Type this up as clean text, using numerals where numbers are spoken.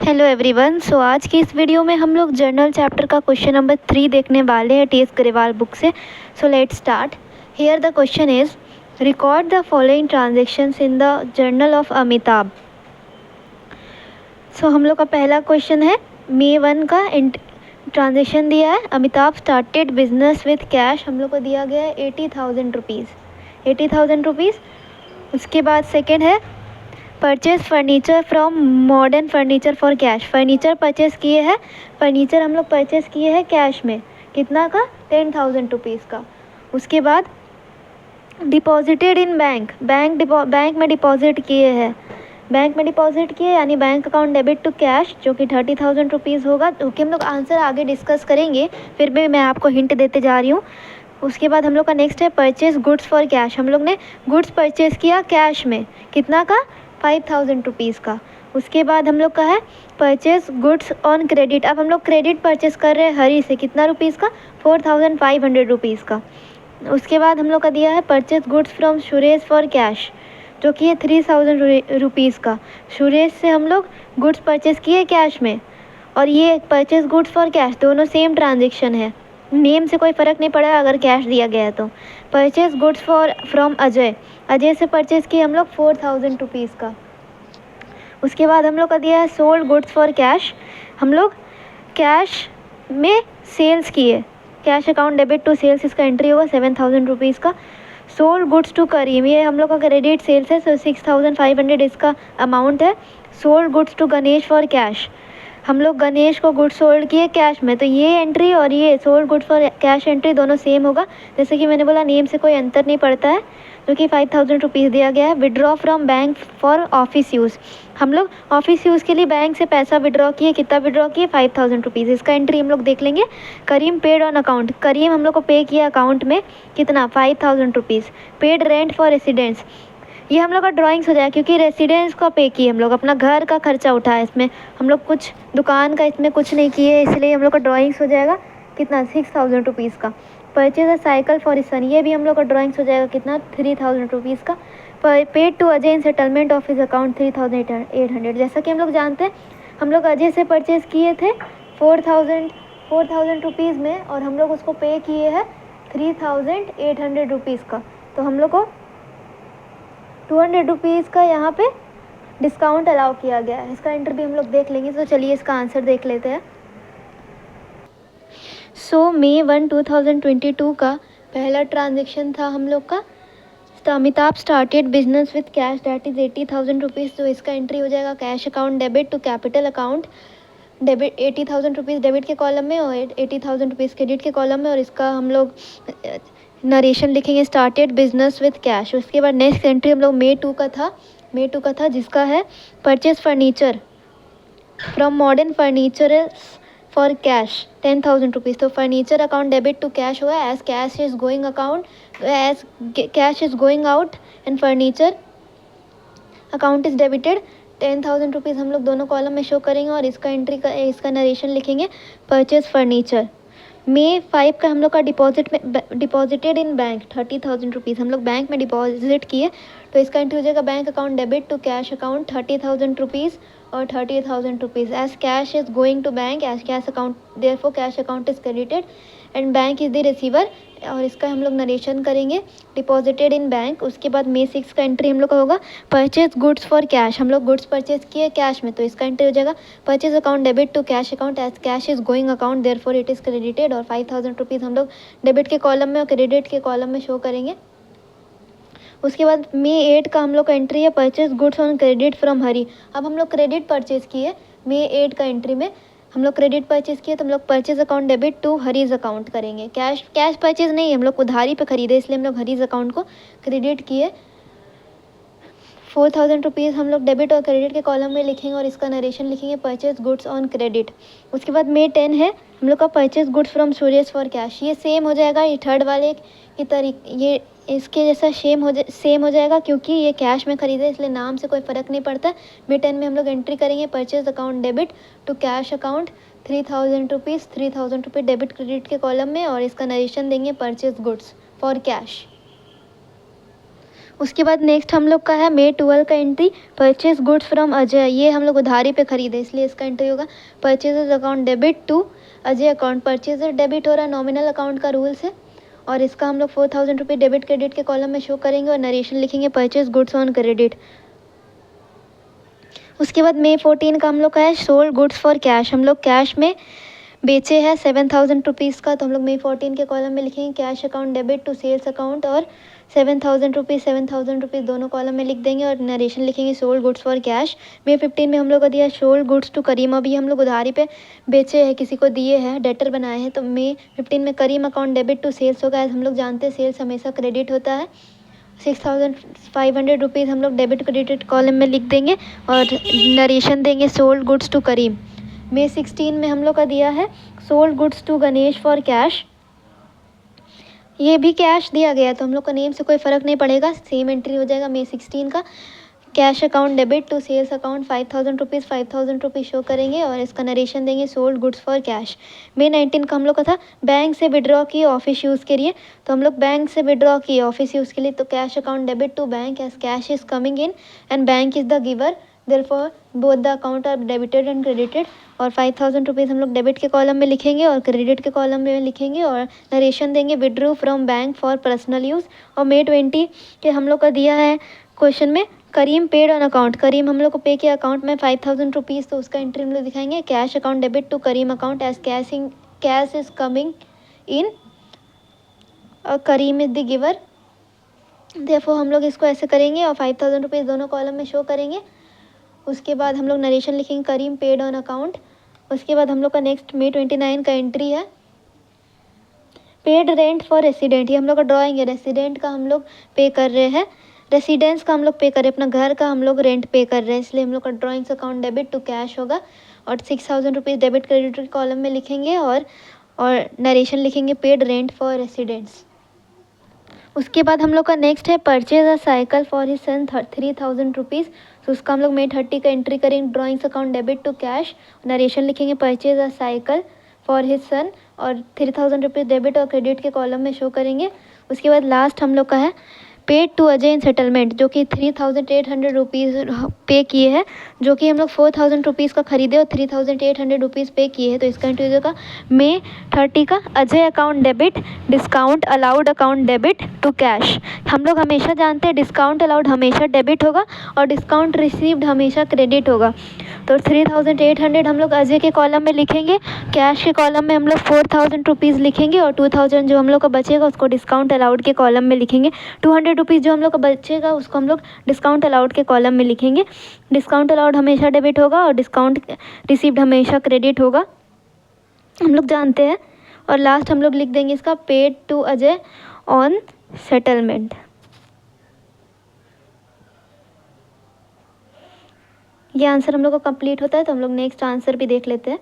Hello everyone. सो आज की इस वीडियो में हम लोग जर्नल चैप्टर का क्वेश्चन नंबर 3 देखने वाले हैं टी एस ग्रेवाल बुक से। So let's start. Here the question is record the following transactions in the journal of Amitabh. So हम लोग का पहला क्वेश्चन है मे 1 का ट्रांजेक्शन दिया है। Amitabh started business with cash, हम लोग को दिया गया है 80,000 रुपीज़, 80,000 रुपीज़। उसके बाद सेकेंड है purchase furniture from modern furniture for cash, furniture purchase किए हैं, फर्नीचर हम लोग परचेज किए हैं कैश में, कितना का 10,000 रुपीज़ का। उसके बाद डिपॉजिटेड इन बैंक, बैंक में डिपॉजिट किए हैं, बैंक में डिपॉजिट किए यानी bank account debit to cash जो कि 30,000 रुपीज़ होगा। ओके, हम लोग आंसर आगे डिस्कस करेंगे, फिर भी मैं आपको हिंट देते जा रही हूँ। उसके बाद हम लोग का नेक्स्ट है परचेज गुड्स फॉर कैश, हम लोग ने गुड्स परचेज किया कैश में, कितना का 5,000 रुपीज़ का। उसके बाद हम लोग का है परचेज गुड्स ऑन क्रेडिट, अब हम लोग क्रेडिट परचेज कर रहे हैं हरी से, कितना रुपीज़ का 4,500 रुपीज़ का। उसके बाद हम लोग का दिया है purchase goods from Suresh for cash जो कि है 3,000 रुपीज़ का। सुरेश से हम लोग गुड्स परचेज किए कैश में, और ये परचेज गुड्स फॉर कैश दोनों सेम ट्रांजेक्शन है, नेम से कोई फ़र्क नहीं पड़ा अगर कैश दिया गया है तो। Purchase goods for from Ajay, Ajay से परचेज़ किए हम लोग 4,000 रुपीज़ का। उसके बाद हम लोग का दिया है सोल्ड गुड्स फॉर कैश, हम लोग कैश में सेल्स किए, cash account debit to sales, इसका एंट्री होगा 7,000 रुपीज़ का। सोल्ड गुड्स टू करीम, ये हम लोग का क्रेडिट सेल्स है, सो 6,500 इसका अमाउंट है। Sold goods to Ganesh for cash, हम लोग गणेश को गुड्स सोल्ड किए कैश में, तो ये एंट्री और ये sold goods for cash entry दोनों सेम होगा। जैसे कि मैंने बोला नेम से कोई अंतर नहीं पड़ता है, जो कि 5,000 रुपीज़ दिया गया है। Withdraw from bank for office use, हम लोग ऑफिस यूज़ के लिए बैंक से पैसा विड्रॉ किए, कितना विड्रॉ किए 5,000 रुपीज़, इसका एंट्री हम लोग देख लेंगे। करीम पेड ऑन अकाउंट, करीम हम लोग को पे किया अकाउंट में, कितना 5,000 rupees. Paid rent for residence, ये हम लोग का ड्राइंग्स हो जाएगा क्योंकि रेसिडेंस का पे किए, हम लोग अपना घर का खर्चा उठाया, इसमें हम लोग कुछ दुकान का इसमें कुछ नहीं किए, इसलिए हम लोग का ड्राइंग्स हो जाएगा कितना 6,000 रुपीज़ का। परचेज अ साइकिल फॉर सन, ये भी हम लोग का ड्राइंग्स हो जाएगा कितना 3,000 रुपीज़ का। Paid to Ajay in settlement of his account 3,800, जैसा कि हम लोग जानते हैं हम लोग अजय से परचेज़ किए थे 4,000 रुपीज़ में, और हम लोग उसको पे किए हैं 3,800 रुपीज़ का, तो हम लोग को 200 रुपीज़ का यहाँ पे डिस्काउंट अलाउ किया गया है। इसका एंटर भी हम लोग देख लेंगे, तो चलिए इसका आंसर देख लेते हैं। सो मे 1, 2022 का पहला ट्रांजेक्शन था हम लोग का, तो Amitabh started business with cash that is 80,000 rupees, तो इसका एंट्री हो जाएगा cash account debit to capital account, debit 80,000 rupees debit के कॉलम में और 80,000 रुपीज़ क्रेडिट के कॉलम में, और इसका हम लोग नरेशन लिखेंगे स्टार्टेड बिजनेस विथ कैश। उसके बाद नेक्स्ट एंट्री हम लोग मे 2 का था, मे 2 का था जिसका है purchase furniture from modern furniture for cash 10,000 rupees, तो furniture account debit to cash हुआ as cash is going account, as cash is going out and furniture account is debited 10,000 rupees, हम लोग दोनों कॉलम में शो करेंगे, और इसका entry का इसका नरेशन लिखेंगे परचेज फर्नीचर। मे 5 का हम लोग का डिपॉजिटेड इन बैंक 30,000 रुपीज़, हम लोग बैंक में डिपॉजिट किए, तो इसका एंट्री हो जाएगा bank account debit to cash account 30,000 rupees और 30,000 rupees as cash is going to bank, as cash account therefore cash account is credited and bank is the receiver, और इसका हम लोग नरेशन करेंगे डिपॉजिटेड इन बैंक। उसके बाद मे 6 का entry हम लोग का होगा परचेज गुड्स फॉर कैश, हम लोग गुड्स परचेज किए कैश में, तो इसका एंट्री हो जाएगा purchase account debit to cash account as cash is going account therefore it is credited, और 5,000 रुपीज़ हम लोग डेबिट के कॉलम में और क्रेडिट के कॉलम में शो करेंगे। उसके बाद मे 8 का हम लोग का एंट्री है purchase goods on credit from Hari, अब हम लोग क्रेडिट परचेज किए मे 8 का एंट्री में, हम लोग क्रेडिट परचेज किए तो हम लोग purchase account debit to Hari's account करेंगे, कैश परचेज नहीं, हम लोग उधारी पे खरीदे इसलिए हम लोग हरीज अकाउंट को क्रेडिट किए। 4,000 रुपीज़ हम लोग डेबिट और क्रेडिट के कॉलम में लिखेंगे, और इसका नरेशन लिखेंगे परचेज गुड्स ऑन क्रेडिट। उसके बाद मे 10 है हम लोग का purchase goods from Suresh for cash, ये सेम हो जाएगा, ये थर्ड वाले की ये इसके जैसा सेम हो जाएगा क्योंकि ये कैश में खरीदे इसलिए नाम से कोई फ़र्क नहीं पड़ता। मे 10 में हम लोग एंट्री करेंगे purchase account debit to cash account 3,000 rupees, 3,000 rupees debit credit के कॉलम में, और इसका नरेशन देंगे परचेज गुड्स फॉर कैश। उसके बाद नेक्स्ट हम लोग का है May 12 का entry, purchase goods from Ajay. ये हम लोग उधारी पे खरीदे इसलिए इसका एंट्री होगा purchases account debit to Ajay account. Purchaser debit हो रहा है, नॉमिनल अकाउंट का रूल्स है, और इसका हम लोग 4000 रुपये डेबिट क्रेडिट के कॉलम में शो करेंगे और नरेशन लिखेंगे परचेज गुड्स ऑन क्रेडिट। उसके बाद May 14 का हम लोग का है सोल्ड गुड्स फॉर कैश। हम लोग कैश में बेचे हैं 7000 रुपीज़ का, तो हम लोग May 14 के कॉलम में लिखेंगे cash account debit to sales account, और 7000 रुपीज़ दोनों कॉलम में लिख देंगे और नरेशन लिखेंगे sold goods for cash. May 15 में हम लोग को दिया सोल्ड गुड्स टू करीम। अभी हम लोग उधारी पे बेचे हैं, किसी को दिए हैं, डेटर बनाए हैं, तो May 15 में करीम अकाउंट डेबिट टू सेल्स होगा। हम लोग जानते हैं सेल्स हमेशा क्रेडिट होता है। 6500 रुपीज़ हम लोग डेबिट क्रेडिट कॉलम में लिख देंगे और नरेशन देंगे sold goods to Karim. May 16 में हम लोग का दिया है sold goods to Ganesh for cash. ये भी कैश दिया गया तो हम लोग का नेम से कोई फ़र्क नहीं पड़ेगा, सेम एंट्री हो जाएगा। May 16 का cash account debit to sales account 5000 rupees show करेंगे और इसका नरेशन देंगे sold goods for cash. May 19 का हम लोग का था बैंक से विड्रॉ किए ऑफिस यूज़ के लिए, तो हम लोग बैंक से विड्रॉ किए ऑफिस यूज़ के लिए, तो cash account debit to bank as cash is coming in and bank is the giver, therefore both the account are debited and credited. और 5000 रुपीज़ हम लोग डेबिट के कॉलम में लिखेंगे और क्रेडिट के कॉलम में लिखेंगे और नरेशन देंगे withdrew from bank for personal use. और May 20 के हम लोग का दिया है क्वेश्चन में करीम पेड ऑन अकाउंट। करीम हम लोग को पे किया अकाउंट में 5000 रुपीज़, तो उसका एंट्री हम लोग दिखाएंगे cash account debit to Karim account as cash is coming in, Karim is the giver, therefore हम लोग इसको ऐसे करेंगे और 5000 रुपीज़ दोनों कॉलम में शो करेंगे। उसके बाद हम लोग नरेशन लिखेंगे करीम पेड ऑन अकाउंट। उसके बाद हम लोग का नेक्स्ट May 29 का एंट्री है पेड रेंट फॉर रेसिडेंट। ये हम लोग का ड्राइंग है, रेसिडेंट का हम लोग पे कर रहे हैं, रेसिडेंस का हम लोग पे कर रहे हैं, अपना घर का हम लोग रेंट पे कर रहे हैं, इसलिए हम लोग का drawings account debit to cash होगा और 6000 रुपीज़ डेबिट क्रेडिट कॉलम में लिखेंगे और नरेशन लिखेंगे पेड रेंट फॉर रेसिडेंट्स। उसके बाद हम लोग का नेक्स्ट है purchase a cycle for his son 3000 rupees, तो उसका हम लोग May 30 का एंट्री करेंगे drawings account debit to cash, narration लिखेंगे purchase a cycle for his son और 3000 रुपीज़ डेबिट और क्रेडिट के कॉलम में शो करेंगे। उसके बाद लास्ट हम लोग का है paid to Ajay in settlement, जो कि 3800 रुपीज़ पे किए हैं, जो कि हम लोग 4000 रुपीज़ का खरीदे और 3800 रुपीज़ पे किए हैं, तो इसका एंट्री होगा May 30 का Ajay account debit discount allowed account debit to cash. हम लोग हमेशा जानते हैं डिस्काउंट अलाउड हमेशा डेबिट होगा और डिस्काउंट रिसीव्ड हमेशा क्रेडिट होगा, तो 3800 हम लोग अजय के कॉलम में लिखेंगे, कैश के कॉलम में हम लोग 4000 रुपीज़ लिखेंगे और 2000 जो हम लोग का बचेगा उसको डिस्काउंट अलाउड के कॉलम में लिखेंगे। 200 रुपीज़ जो हम लोग का बचेगा उसको हम लोग डिस्काउंट अलाउड के कॉलम में लिखेंगे। डिस्काउंट अलाउड हमेशा डेबिट होगा और डिस्काउंट रिसीव्ड हमेशा क्रेडिट होगा, हम लोग जानते हैं। और लास्ट हम लोग लिख देंगे इसका paid to Ajay on settlement. ये आंसर हम लोग का कंप्लीट होता है, तो हम लोग नेक्स्ट आंसर भी देख लेते हैं।